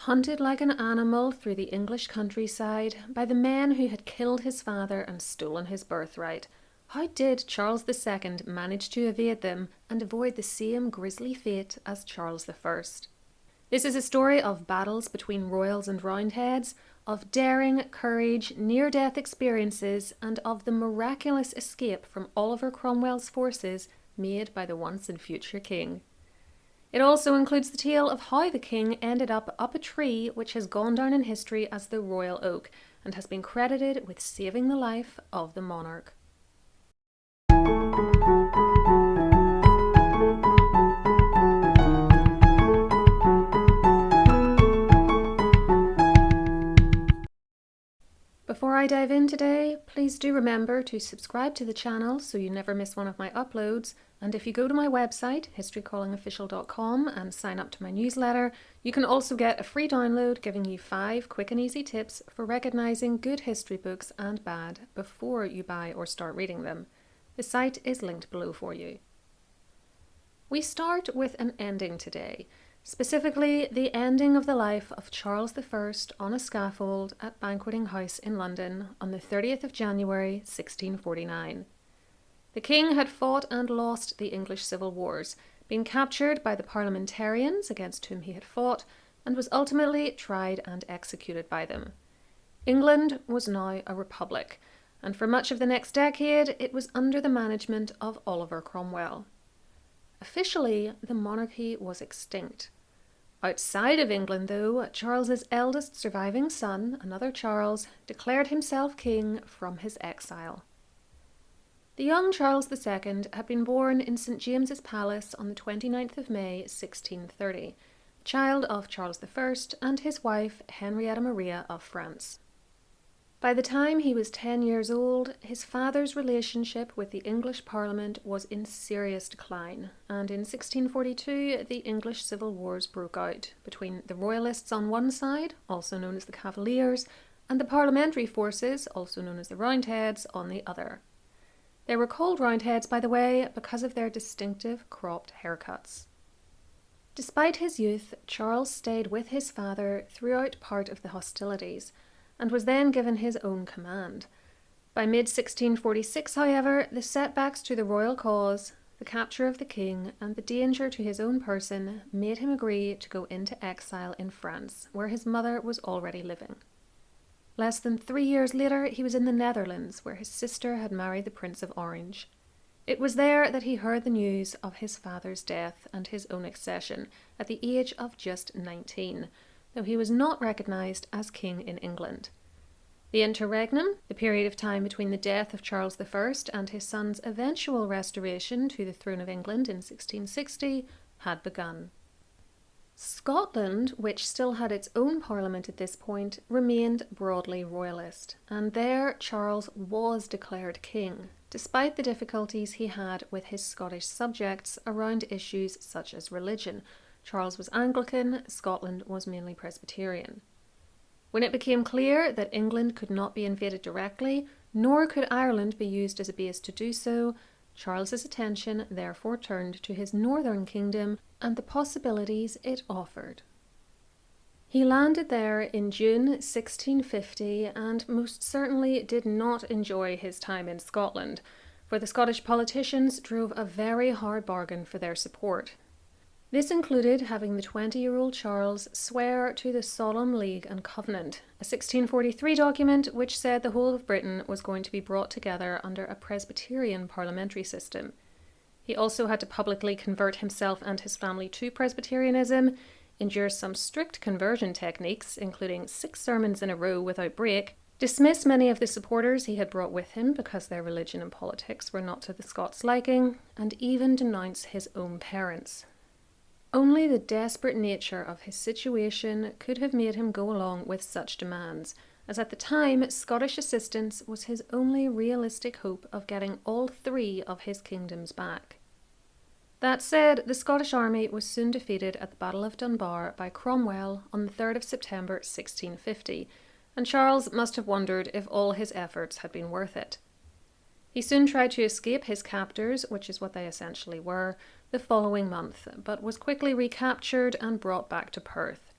hunted like an animal through the English countryside by the men who had killed his father and stolen his birthright, how did Charles II manage to evade them and avoid the same grisly fate as Charles I? This is a story of battles between royals and Roundheads, of daring, courage, near-death experiences, and of the miraculous escape from Oliver Cromwell's forces made by the once and future king. It also includes the tale of how the king ended up a tree which has gone down in history as the Royal Oak and has been credited with saving the life of the monarch. Before I dive in today, please do remember to subscribe to the channel so you never miss one of my uploads, and if you go to my website, historycallingofficial.com, and sign up to my newsletter, you can also get a free download giving you 5 quick and easy tips for recognising good history books and bad before you buy or start reading them. The site is linked below for you. We start with an ending today. Specifically, the ending of the life of Charles I on a scaffold at Banqueting House in London on the 30th of January 1649. The king had fought and lost the English civil wars, been captured by the Parliamentarians against whom he had fought, and was ultimately tried and executed by them. England was now a republic, and for much of the next decade it was under the management of Oliver Cromwell. Officially, the monarchy was extinct. Outside of England, though, Charles's eldest surviving son, another Charles, declared himself king from his exile. The young Charles II had been born in St James's Palace on the 29th of May 1630, child of Charles I and his wife Henrietta Maria of France. By the time he was 10 years old, his father's relationship with the English Parliament was in serious decline, and in 1642 the English civil wars broke out between the Royalists on one side, also known as the Cavaliers, and the parliamentary forces, also known as the Roundheads, on the other. They were called Roundheads, by the way, because of their distinctive cropped haircuts. Despite his youth, Charles stayed with his father throughout part of the hostilities, and was then given his own command. By mid-1646, however, the setbacks to the royal cause, the capture of the king, and the danger to his own person made him agree to go into exile in France, where his mother was already living. Less than 3 years later, he was in the Netherlands, where his sister had married the Prince of Orange. It was there that he heard the news of his father's death and his own accession at the age of just 19, though he was not recognised as king in England. The Interregnum, the period of time between the death of Charles I and his son's eventual restoration to the throne of England in 1660, had begun. Scotland, which still had its own parliament at this point, remained broadly royalist, and there Charles was declared king, despite the difficulties he had with his Scottish subjects around issues such as religion. Charles was Anglican, Scotland was mainly Presbyterian. When it became clear that England could not be invaded directly, nor could Ireland be used as a base to do so, Charles's attention therefore turned to his northern kingdom and the possibilities it offered. He landed there in June 1650 and most certainly did not enjoy his time in Scotland, for the Scottish politicians drove a very hard bargain for their support. This included having the 20-year-old Charles swear to the Solemn League and Covenant, a 1643 document which said the whole of Britain was going to be brought together under a Presbyterian parliamentary system. He also had to publicly convert himself and his family to Presbyterianism, endure some strict conversion techniques, including 6 sermons in a row without break, dismiss many of the supporters he had brought with him because their religion and politics were not to the Scots' liking, and even denounce his own parents. Only the desperate nature of his situation could have made him go along with such demands, as at the time Scottish assistance was his only realistic hope of getting all 3 of his kingdoms back. That said, the Scottish army was soon defeated at the Battle of Dunbar by Cromwell on the 3rd of September 1650, and Charles must have wondered if all his efforts had been worth it. He soon tried to escape his captors, which is what they essentially were, the following month, but was quickly recaptured and brought back to Perth.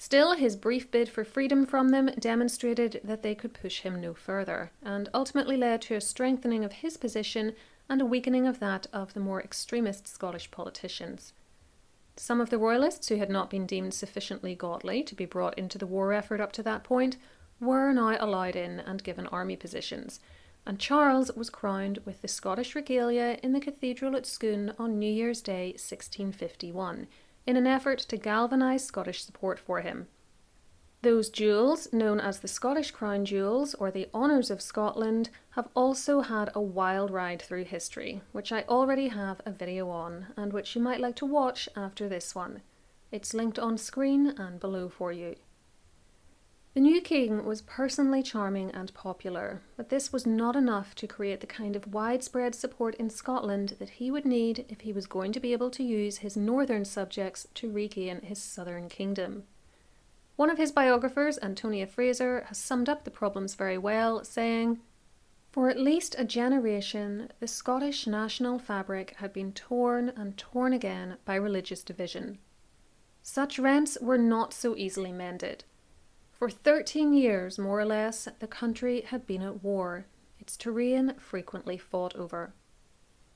Still, his brief bid for freedom from them demonstrated that they could push him no further, and ultimately led to a strengthening of his position and a weakening of that of the more extremist Scottish politicians. Some of the royalists who had not been deemed sufficiently godly to be brought into the war effort up to that point were now allowed in and given army positions, and Charles was crowned with the Scottish regalia in the cathedral at Scone on New Year's Day 1651, in an effort to galvanise Scottish support for him. Those jewels, known as the Scottish Crown Jewels or the Honours of Scotland, have also had a wild ride through history, which I already have a video on, and which you might like to watch after this one. It's linked on screen and below for you. The new king was personally charming and popular, but this was not enough to create the kind of widespread support in Scotland that he would need if he was going to be able to use his northern subjects to regain his southern kingdom. One of his biographers, Antonia Fraser, has summed up the problems very well, saying, "For at least a generation, the Scottish national fabric had been torn and torn again by religious division. Such rents were not so easily mended. For 13 years, more or less, the country had been at war, its terrain frequently fought over.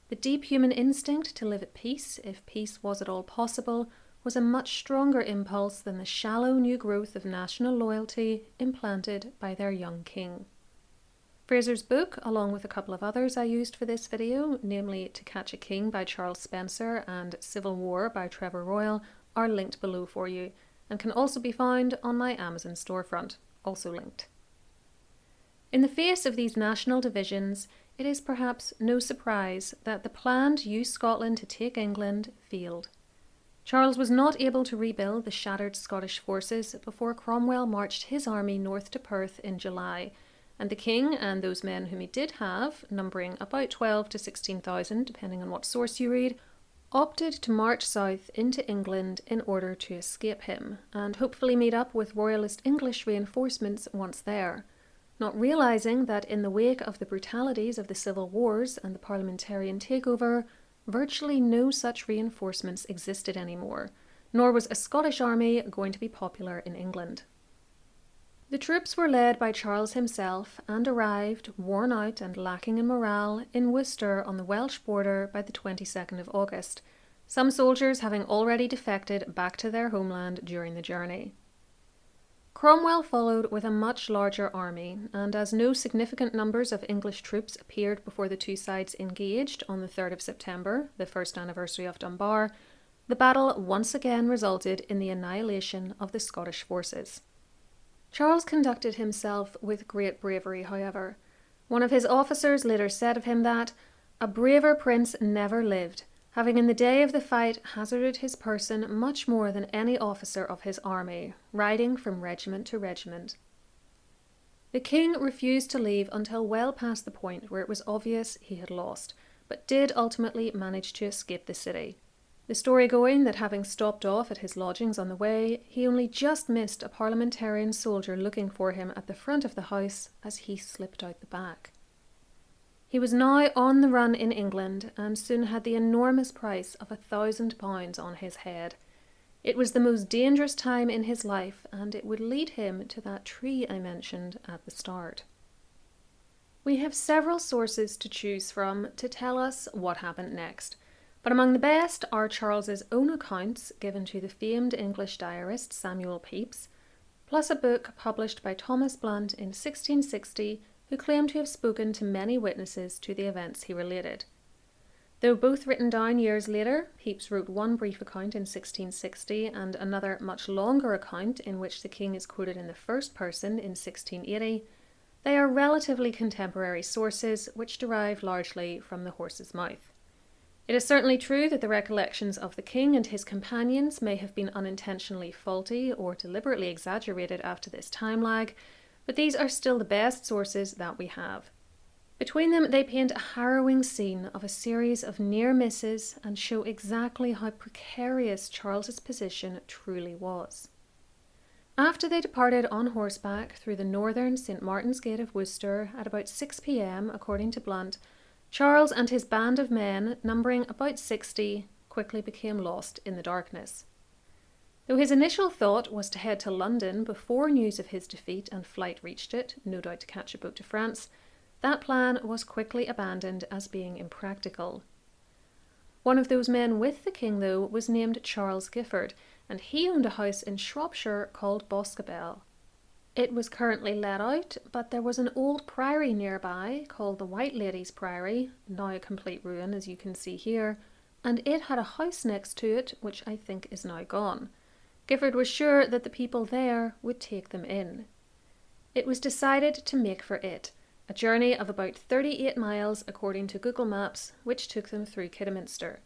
The deep human instinct to live at peace, if peace was at all possible, was a much stronger impulse than the shallow new growth of national loyalty implanted by their young king." Fraser's book, along with a couple of others I used for this video, namely To Catch a King by Charles Spencer and Civil War by Trevor Royal, are linked below for you, and can also be found on my Amazon storefront, also linked. In the face of these national divisions, it is perhaps no surprise that the plan to use Scotland to take England failed. Charles was not able to rebuild the shattered Scottish forces before Cromwell marched his army north to Perth in July, and the king and those men whom he did have, numbering about 12 to 16,000 depending on what source you read, opted to march south into England in order to escape him, and hopefully meet up with royalist English reinforcements once there, not realising that in the wake of the brutalities of the civil wars and the parliamentarian takeover, virtually no such reinforcements existed anymore, nor was a Scottish army going to be popular in England. The troops were led by Charles himself and arrived, worn out and lacking in morale, in Worcester on the Welsh border by the 22nd of August, some soldiers having already defected back to their homeland during the journey. Cromwell followed with a much larger army, and as no significant numbers of English troops appeared before the two sides engaged on the 3rd of September, the first anniversary of Dunbar, the battle once again resulted in the annihilation of the Scottish forces. Charles conducted himself with great bravery, however. One of his officers later said of him that "a braver prince never lived, having in the day of the fight hazarded his person much more than any officer of his army, riding from regiment to regiment." The king refused to leave until well past the point where it was obvious he had lost, but did ultimately manage to escape the city. The story going that having stopped off at his lodgings on the way, he only just missed a parliamentarian soldier looking for him at the front of the house as he slipped out the back. He was now on the run in England and soon had the enormous price of £1,000 on his head. It was the most dangerous time in his life, and it would lead him to that tree I mentioned at the start. We have several sources to choose from to tell us what happened next, but among the best are Charles's own accounts given to the famed English diarist Samuel Pepys, plus a book published by Thomas Blunt in 1660 who claimed to have spoken to many witnesses to the events he related. Though both written down years later, Pepys wrote one brief account in 1660 and another much longer account in which the king is quoted in the first person in 1680, they are relatively contemporary sources which derive largely from the horse's mouth. It is certainly true that the recollections of the king and his companions may have been unintentionally faulty or deliberately exaggerated after this time lag, but these are still the best sources that we have. Between them, they paint a harrowing scene of a series of near misses and show exactly how precarious Charles's position truly was. After they departed on horseback through the northern St. Martin's Gate of Worcester at about 6 p.m, according to Blunt, Charles and his band of men, numbering about 60, quickly became lost in the darkness. Though his initial thought was to head to London before news of his defeat and flight reached it, no doubt to catch a boat to France, that plan was quickly abandoned as being impractical. One of those men with the king, though, was named Charles Giffard, and he owned a house in Shropshire called Boscobel. It was currently let out, but there was an old priory nearby called the White Lady's Priory, now a complete ruin as you can see here, and it had a house next to it which I think is now gone. Giffard was sure that the people there would take them in. It was decided to make for it, a journey of about 38 miles according to Google Maps, which took them through Kidderminster.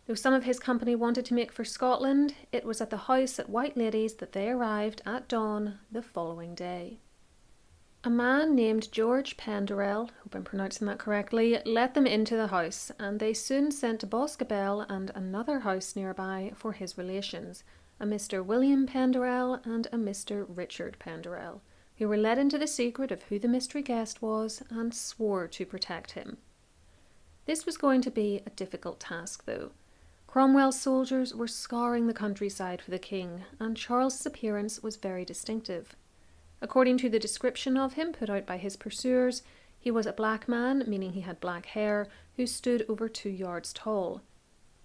Though some of his company wanted to make for Scotland, it was at the house at White Lady's that they arrived at dawn the following day. A man named George Penderell, hope I'm pronouncing that correctly, let them into the house, and they soon sent to Boscobel and another house nearby for his relations, a Mr. William Penderell and a Mr. Richard Penderell, who were let into the secret of who the mystery guest was and swore to protect him. This was going to be a difficult task, though. Cromwell's soldiers were scouring the countryside for the king, and Charles's appearance was very distinctive. According to the description of him put out by his pursuers, he was a black man, meaning he had black hair, who stood over 2 yards tall.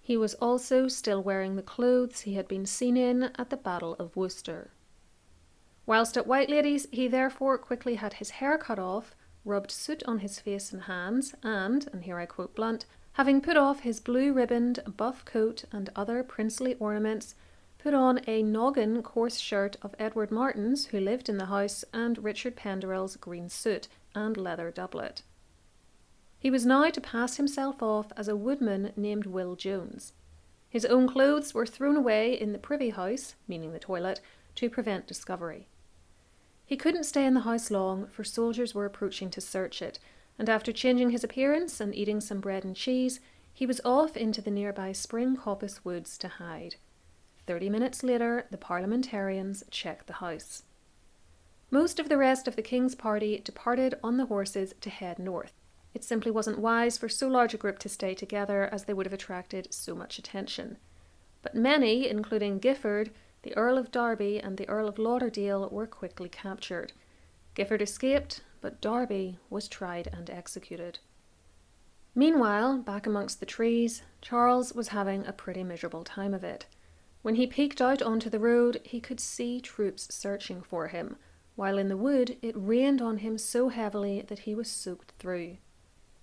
He was also still wearing the clothes he had been seen in at the Battle of Worcester. Whilst at White Lady's, he therefore quickly had his hair cut off, rubbed soot on his face and hands, and here I quote Blunt, having put off his blue-ribboned buff coat and other princely ornaments, put on a noggin coarse shirt of Edward Martin's, who lived in the house, and Richard Penderell's green suit and leather doublet. He was now to pass himself off as a woodman named Will Jones. His own clothes were thrown away in the privy house, meaning the toilet, to prevent discovery. He couldn't stay in the house long, for soldiers were approaching to search it, and after changing his appearance and eating some bread and cheese, he was off into the nearby Spring Coppice woods to hide. 30 minutes later, the Parliamentarians checked the house. Most of the rest of the king's party departed on the horses to head north. It simply wasn't wise for so large a group to stay together, as they would have attracted so much attention. But many, including Giffard, the Earl of Derby and the Earl of Lauderdale, were quickly captured. Giffard escaped, but Derby was tried and executed. Meanwhile, back amongst the trees, Charles was having a pretty miserable time of it. When he peeked out onto the road, he could see troops searching for him, while in the wood it rained on him so heavily that he was soaked through.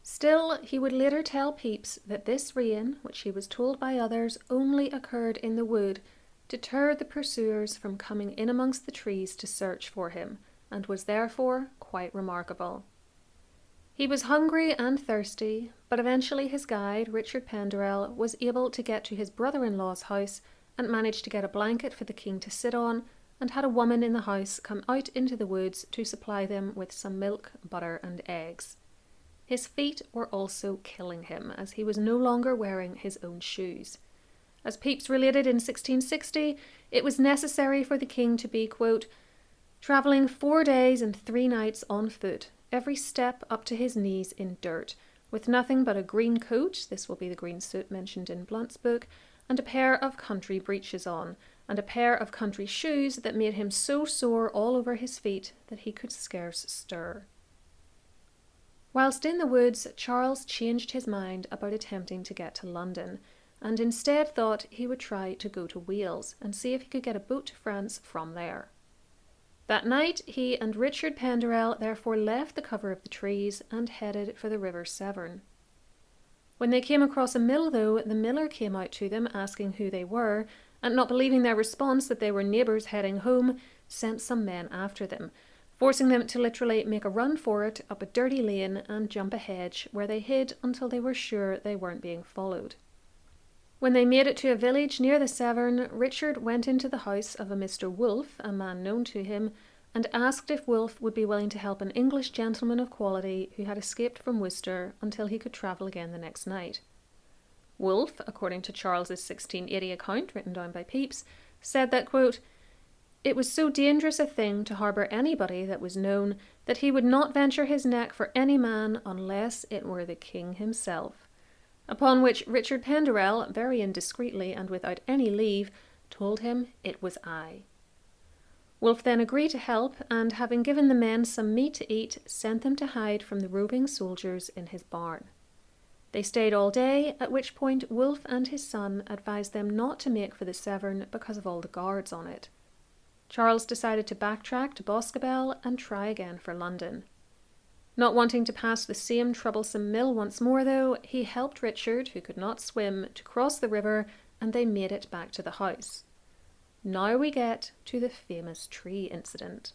Still, he would later tell Pepys that this rain, which he was told by others only occurred in the wood, deterred the pursuers from coming in amongst the trees to search for him, and was therefore quite remarkable. He was hungry and thirsty, but eventually his guide, Richard Penderell, was able to get to his brother-in-law's house and managed to get a blanket for the king to sit on, and had a woman in the house come out into the woods to supply them with some milk, butter, and eggs. His feet were also killing him, as he was no longer wearing his own shoes. As Pepys related in 1660, it was necessary for the king to be, quote, travelling 4 days and 3 nights on foot, every step up to his knees in dirt, with nothing but a green coat, this will be the green suit mentioned in Blunt's book, and a pair of country breeches on, and a pair of country shoes that made him so sore all over his feet that he could scarce stir. Whilst in the woods, Charles changed his mind about attempting to get to London, and instead thought he would try to go to Wales and see if he could get a boat to France from there. That night, he and Richard Penderell therefore left the cover of the trees and headed for the River Severn. When they came across a mill, though, the miller came out to them asking who they were, and not believing their response that they were neighbours heading home, sent some men after them, forcing them to literally make a run for it up a dirty lane and jump a hedge, where they hid until they were sure they weren't being followed. When they made it to a village near the Severn, Richard went into the house of a Mr. Wolfe, a man known to him, and asked if Wolfe would be willing to help an English gentleman of quality who had escaped from Worcester until he could travel again the next night. Wolfe, according to Charles's 1680 account written down by Pepys, said that, quote, it was so dangerous a thing to harbour anybody that was known that he would not venture his neck for any man unless it were the king himself. Upon which Richard Penderell, very indiscreetly and without any leave, told him it was I. Wolfe then agreed to help, and having given the men some meat to eat, sent them to hide from the roving soldiers in his barn. They stayed all day, at which point Wolfe and his son advised them not to make for the Severn because of all the guards on it. Charles decided to backtrack to Boscobel and try again for London. Not wanting to pass the same troublesome mill once more, though, he helped Richard, who could not swim, to cross the river, and they made it back to the house. Now we get to the famous tree incident.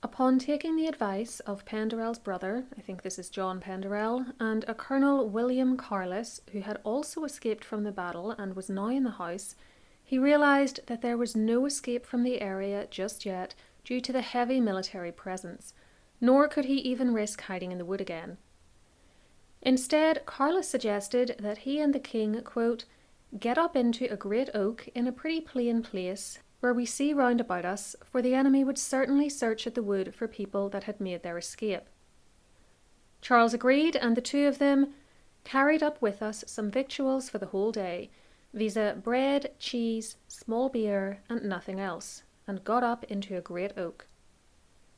Upon taking the advice of Penderel's brother, I think this is John Penderel, and a Colonel William Carless, who had also escaped from the battle and was now in the house, he realised that there was no escape from the area just yet due to the heavy military presence, nor could he even risk hiding in the wood again. Instead, Carless suggested that he and the king, quote, "get up into a great oak in a pretty plain place where we see round about us, for the enemy would certainly search at the wood for people that had made their escape." Charles agreed, and the two of them carried up with us some victuals for the whole day, viz. Bread, cheese, small beer, and nothing else, and got up into a great oak.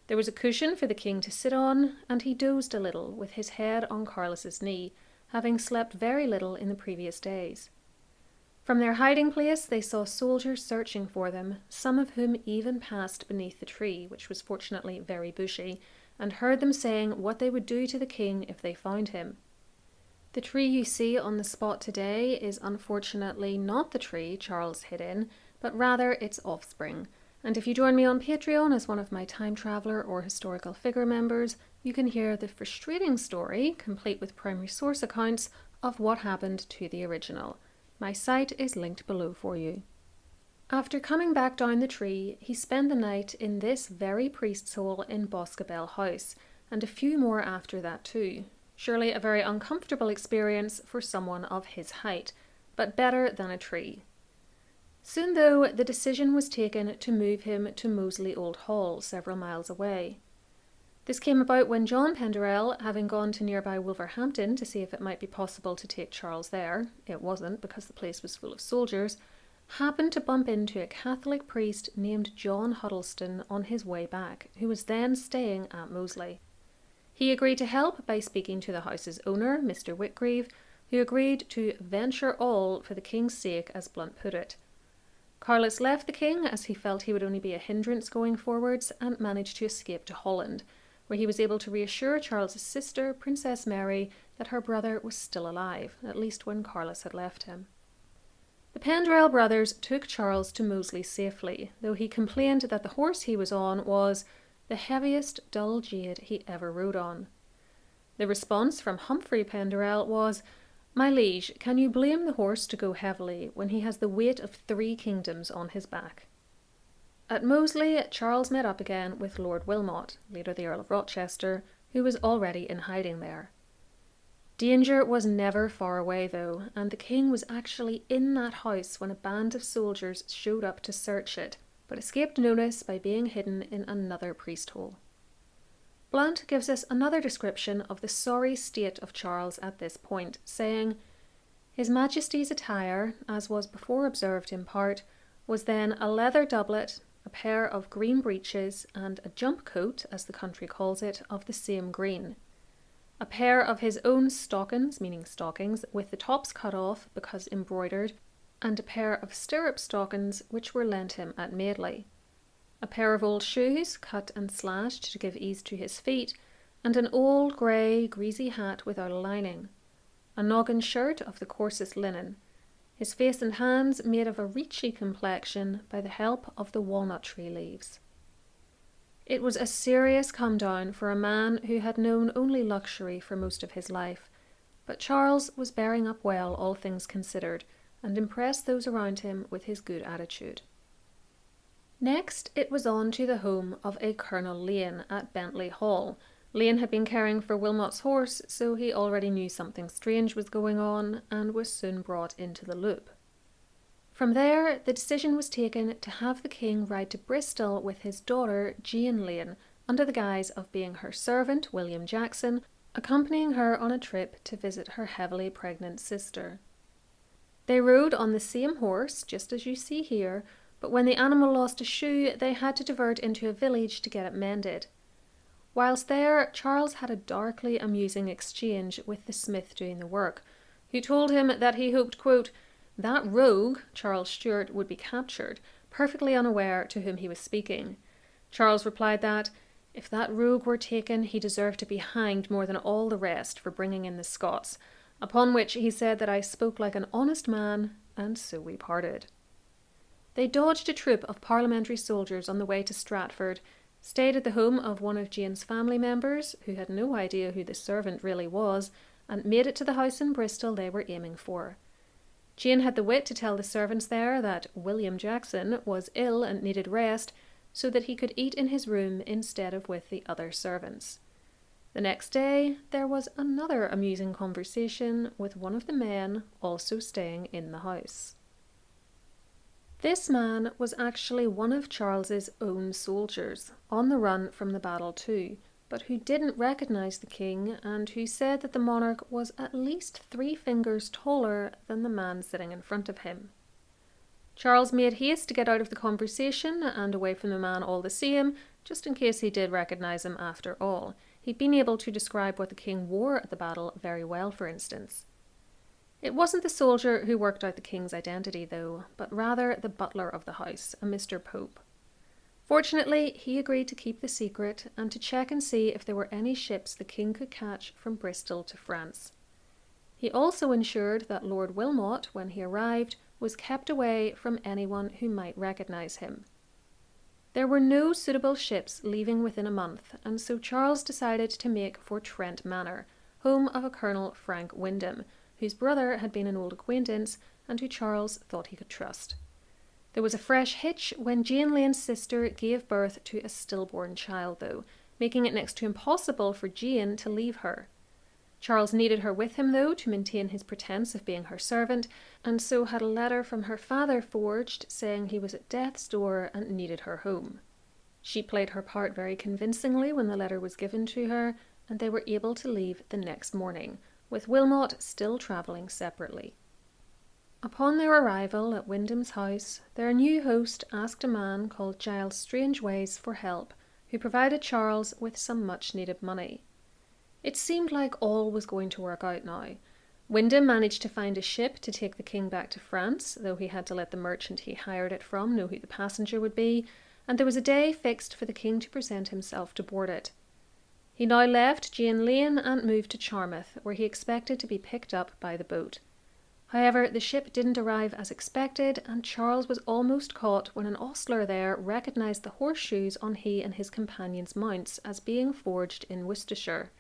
There was a cushion for the king to sit on, and he dozed a little with his head on Carless's knee, having slept very little in the previous days. From their hiding place they saw soldiers searching for them, some of whom even passed beneath the tree, which was fortunately very bushy, and heard them saying what they would do to the king if they found him. The tree you see on the spot today is unfortunately not the tree Charles hid in, but rather its offspring. And if you join me on Patreon as one of my time traveller or historical figure members, you can hear the frustrating story, complete with primary source accounts, of what happened to the original. My site is linked below for you. After coming back down the tree, he spent the night in this very priest's hole in Boscobel House, and a few more after that too. Surely a very uncomfortable experience for someone of his height, but better than a tree. Soon, though, the decision was taken to move him to Moseley Old Hall, several miles away. This came about when John Penderel, having gone to nearby Wolverhampton to see if it might be possible to take Charles there, it wasn't because the place was full of soldiers, happened to bump into a Catholic priest named John Huddleston on his way back, who was then staying at Moseley. He agreed to help by speaking to the house's owner, Mr. Whitgreave, who agreed to venture all for the king's sake, as Blunt put it. Carless left the king as he felt he would only be a hindrance going forwards, and managed to escape to Holland, where he was able to reassure Charles's sister, Princess Mary, that her brother was still alive, at least when Carless had left him. The Penderel brothers took Charles to Moseley safely, though he complained that the horse he was on was the heaviest dull jade he ever rode on. The response from Humphrey Penderel was, "My liege, can you blame the horse to go heavily when he has the weight of 3 kingdoms on his back?" At Moseley, Charles met up again with Lord Wilmot, later the Earl of Rochester, who was already in hiding there. Danger was never far away, though, and the king was actually in that house when a band of soldiers showed up to search it, but escaped notice by being hidden in another priest hole. Blount gives us another description of the sorry state of Charles at this point, saying, "His Majesty's attire, as was before observed in part, was then a leather doublet, a pair of green breeches, and a jump coat, as the country calls it, of the same green. A pair of his own stockings, meaning stockings, with the tops cut off because embroidered, and a pair of stirrup stockings which were lent him at Madeley. A pair of old shoes, cut and slashed to give ease to his feet, and an old grey, greasy hat without a lining. A noggin shirt of the coarsest linen. His face and hands made of a reechy complexion by the help of the walnut tree leaves." It was a serious come down for a man who had known only luxury for most of his life, but Charles was bearing up well, all things considered, and impressed those around him with his good attitude. Next, it was on to the home of a Colonel Lane at Bentley Hall. Lane had been caring for Wilmot's horse, so he already knew something strange was going on, and was soon brought into the loop. From there, the decision was taken to have the king ride to Bristol with his daughter, Jane Lane, under the guise of being her servant, William Jackson, accompanying her on a trip to visit her heavily pregnant sister. They rode on the same horse, just as you see here, but when the animal lost a shoe, they had to divert into a village to get it mended. Whilst there, Charles had a darkly amusing exchange with the smith doing the work, who told him that he hoped, quote, that rogue, Charles Stuart, would be captured, perfectly unaware to whom he was speaking. Charles replied that, if that rogue were taken, he deserved to be hanged more than all the rest for bringing in the Scots, upon which he said that I spoke like an honest man, and so we parted. They dodged a troop of parliamentary soldiers on the way to Stratford, stayed at the home of one of Jane's family members, who had no idea who the servant really was, and made it to the house in Bristol they were aiming for. Jane had the wit to tell the servants there that William Jackson was ill and needed rest, so that he could eat in his room instead of with the other servants. The next day, there was another amusing conversation with one of the men also staying in the house. This man was actually one of Charles's own soldiers, on the run from the battle too, but who didn't recognise the king and who said that the monarch was at least 3 fingers taller than the man sitting in front of him. Charles made haste to get out of the conversation and away from the man all the same, just in case he did recognise him after all. He'd been able to describe what the king wore at the battle very well, for instance. It wasn't the soldier who worked out the king's identity, though, but rather the butler of the house, a Mr. Pope. Fortunately, he agreed to keep the secret and to check and see if there were any ships the king could catch from Bristol to France. He also ensured that Lord Wilmot, when he arrived, was kept away from anyone who might recognise him. There were no suitable ships leaving within a month, and so Charles decided to make for Trent Manor, home of a Colonel Frank Wyndham, whose brother had been an old acquaintance and who Charles thought he could trust. There was a fresh hitch when Jane Lane's sister gave birth to a stillborn child, though, making it next to impossible for Jane to leave her. Charles needed her with him, though, to maintain his pretense of being her servant, and so had a letter from her father forged saying he was at death's door and needed her home. She played her part very convincingly when the letter was given to her, and they were able to leave the next morning, with Wilmot still travelling separately. Upon their arrival at Wyndham's house, their new host asked a man called Giles Strangeways for help, who provided Charles with some much-needed money. It seemed like all was going to work out now. Wyndham managed to find a ship to take the king back to France, though he had to let the merchant he hired it from know who the passenger would be, and there was a day fixed for the king to present himself to board it. He now left Jane Lane and moved to Charmouth, where he expected to be picked up by the boat. However, the ship didn't arrive as expected, and Charles was almost caught when an ostler there recognised the horseshoes on he and his companions' mounts as being forged in Worcestershire.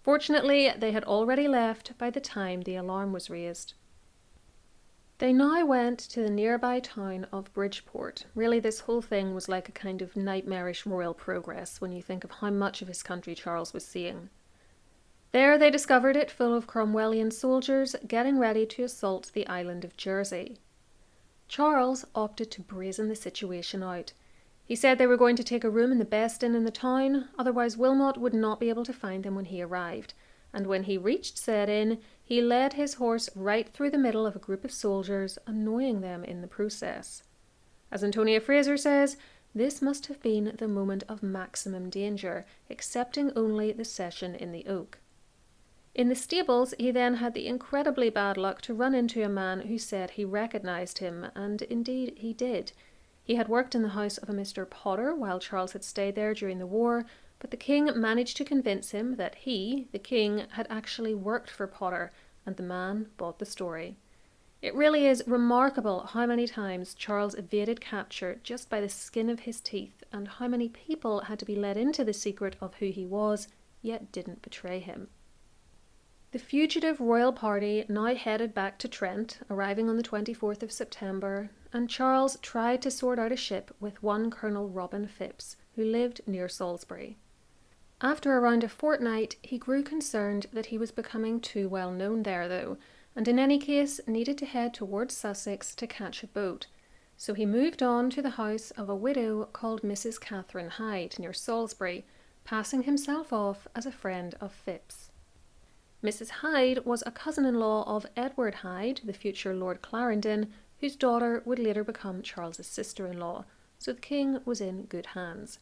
Fortunately, they had already left by the time the alarm was raised. They now went to the nearby town of Bridgeport. Really, this whole thing was like a kind of nightmarish royal progress when you think of how much of his country Charles was seeing. There they discovered it full of Cromwellian soldiers getting ready to assault the island of Jersey. Charles opted to brazen the situation out. He said they were going to take a room in the best inn in the town, otherwise Wilmot would not be able to find them when he arrived, and when he reached said inn, he led his horse right through the middle of a group of soldiers, annoying them in the process. As Antonia Fraser says, this must have been the moment of maximum danger, excepting only the session in the Oak. In the stables, he then had the incredibly bad luck to run into a man who said he recognised him, and indeed he did. He had worked in the house of a Mr. Potter while Charles had stayed there during the war, but the king managed to convince him that he, the king, had actually worked for Potter, and the man bought the story. It really is remarkable how many times Charles evaded capture just by the skin of his teeth, and how many people had to be let into the secret of who he was, yet didn't betray him. The fugitive royal party now headed back to Trent, arriving on the 24th of September, and Charles tried to sort out a ship with one Colonel Robin Phipps, who lived near Salisbury. After around a fortnight, he grew concerned that he was becoming too well known there, though, and in any case needed to head towards Sussex to catch a boat. So he moved on to the house of a widow called Mrs. Catherine Hyde near Salisbury, passing himself off as a friend of Phipps. Mrs. Hyde was a cousin-in-law of Edward Hyde, the future Lord Clarendon, whose daughter would later become Charles's sister-in-law, so the king was in good hands.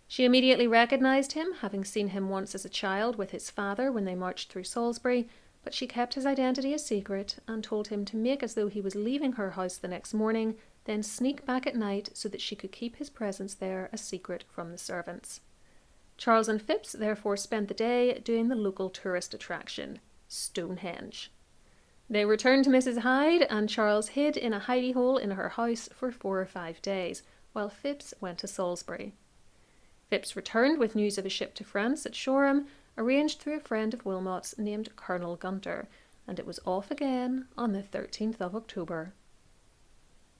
She immediately recognised him, having seen him once as a child with his father when they marched through Salisbury, but she kept his identity a secret and told him to make as though he was leaving her house the next morning, then sneak back at night so that she could keep his presence there a secret from the servants. Charles and Phips therefore spent the day doing the local tourist attraction, Stonehenge. They returned to Mrs. Hyde, and Charles hid in a hidey hole in her house for 4 or 5 days, while Phips went to Salisbury. Phips returned with news of a ship to France at Shoreham, arranged through a friend of Wilmot's named Colonel Gunter, and it was off again on the 13th of October.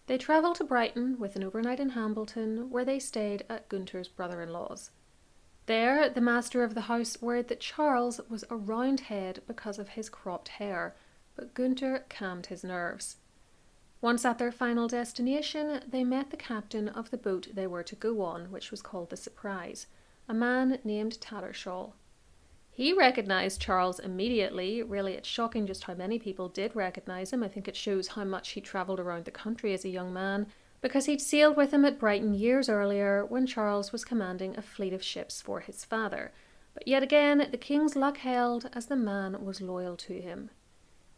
They travelled to Brighton with an overnight in Hambleton, where they stayed at Gunter's brother-in-law's. There, the master of the house worried that Charles was a Roundhead because of his cropped hair, but Gunter calmed his nerves. Once at their final destination, they met the captain of the boat they were to go on, which was called the Surprise, a man named Tattersall. He recognised Charles immediately. Really, it's shocking just how many people did recognise him. I think it shows how much he travelled around the country as a young man, because he'd sailed with him at Brighton years earlier when Charles was commanding a fleet of ships for his father. But yet again, the king's luck held as the man was loyal to him.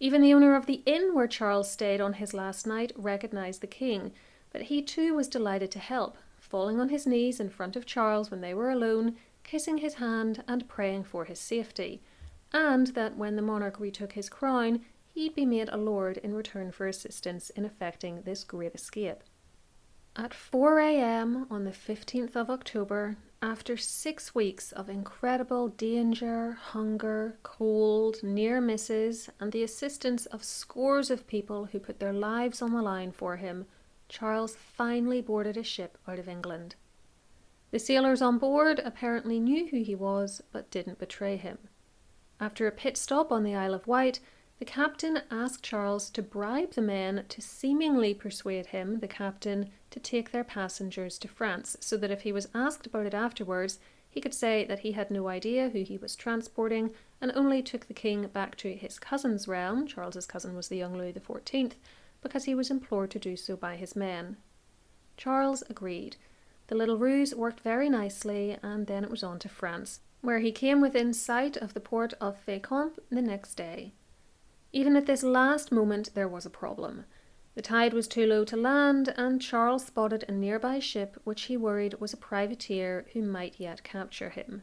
Even the owner of the inn where Charles stayed on his last night recognised the king, but he too was delighted to help, falling on his knees in front of Charles when they were alone, kissing his hand and praying for his safety, and that when the monarch retook his crown, he'd be made a lord in return for assistance in effecting this great escape. At 4 a.m. on the 15th of October, after 6 weeks of incredible danger, hunger, cold, near misses, and the assistance of scores of people who put their lives on the line for him, Charles finally boarded a ship out of England. The sailors on board apparently knew who he was, but didn't betray him. After a pit stop on the Isle of Wight, the captain asked Charles to bribe the men to seemingly persuade him, the captain, to take their passengers to France, so that if he was asked about it afterwards, he could say that he had no idea who he was transporting and only took the king back to his cousin's realm — Charles's cousin was the young Louis XIV — because he was implored to do so by his men. Charles agreed. The little ruse worked very nicely, and then it was on to France, where he came within sight of the port of Fécamp the next day. Even at this last moment there was a problem. The tide was too low to land, and Charles spotted a nearby ship which he worried was a privateer who might yet capture him.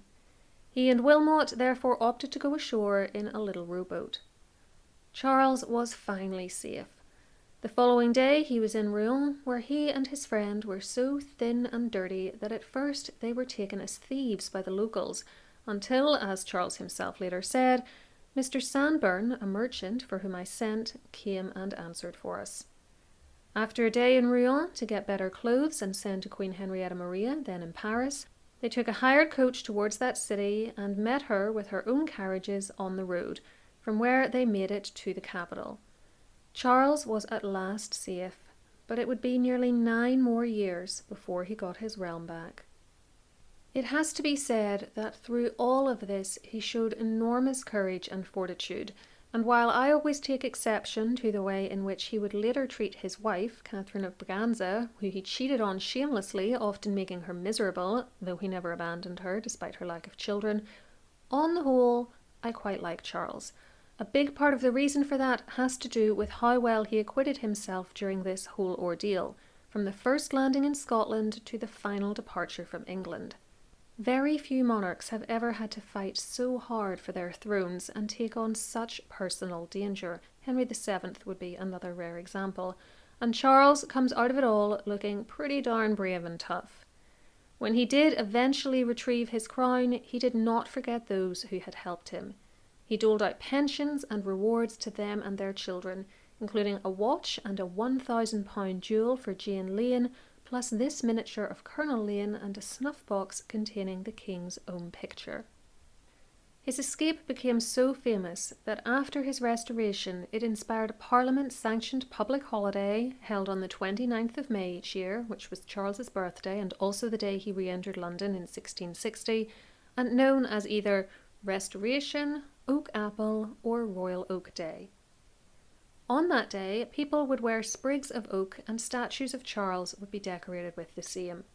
He and Wilmot therefore opted to go ashore in a little rowboat. Charles was finally safe. The following day he was in Rouen, where he and his friend were so thin and dirty that at first they were taken as thieves by the locals, until, as Charles himself later said, Mr. Sandburn, a merchant for whom I sent, came and answered for us. After a day in Rouen to get better clothes and send to Queen Henrietta Maria, then in Paris, they took a hired coach towards that city and met her with her own carriages on the road, from where they made it to the capital. Charles was at last safe, but it would be nearly 9 more years before he got his realm back. It has to be said that through all of this he showed enormous courage and fortitude, and while I always take exception to the way in which he would later treat his wife, Catherine of Braganza, who he cheated on shamelessly, often making her miserable, though he never abandoned her despite her lack of children, on the whole, I quite like Charles. A big part of the reason for that has to do with how well he acquitted himself during this whole ordeal, from the first landing in Scotland to the final departure from England. Very few monarchs have ever had to fight so hard for their thrones and take on such personal danger. Henry VII would be another rare example, and Charles comes out of it all looking pretty darn brave and tough. When he did eventually retrieve his crown, he did not forget those who had helped him. He doled out pensions and rewards to them and their children, including a watch and a £1,000 jewel for Jane Lane, plus this miniature of Colonel Lane and a snuff box containing the king's own picture. His escape became so famous that after his restoration it inspired a Parliament-sanctioned public holiday held on the 29th of May each year, which was Charles's birthday and also the day he re-entered London in 1660, and known as either Restoration Oak Apple or Royal Oak Day. On that day, people would wear sprigs of oak and statues of Charles would be decorated with the same.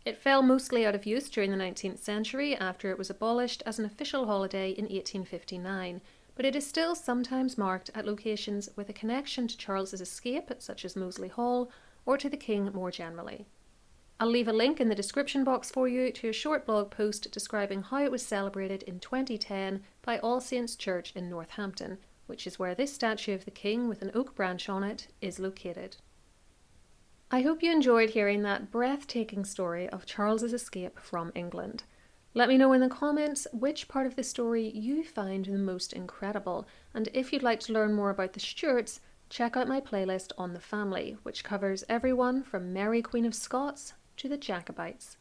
It fell mostly out of use during the 19th century after it was abolished as an official holiday in 1859, but it is still sometimes marked at locations with a connection to Charles's escape, such as Moseley Hall, or to the King more generally. I'll leave a link in the description box for you to a short blog post describing how it was celebrated in 2010 by All Saints Church in Northampton, which is where this statue of the King with an oak branch on it is located. I hope you enjoyed hearing that breathtaking story of Charles's escape from England. Let me know in the comments which part of the story you find the most incredible, and if you'd like to learn more about the Stuarts, check out my playlist on the family, which covers everyone from Mary Queen of Scots to the Jacobites.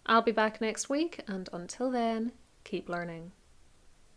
I'll be back next week, and until then, keep learning.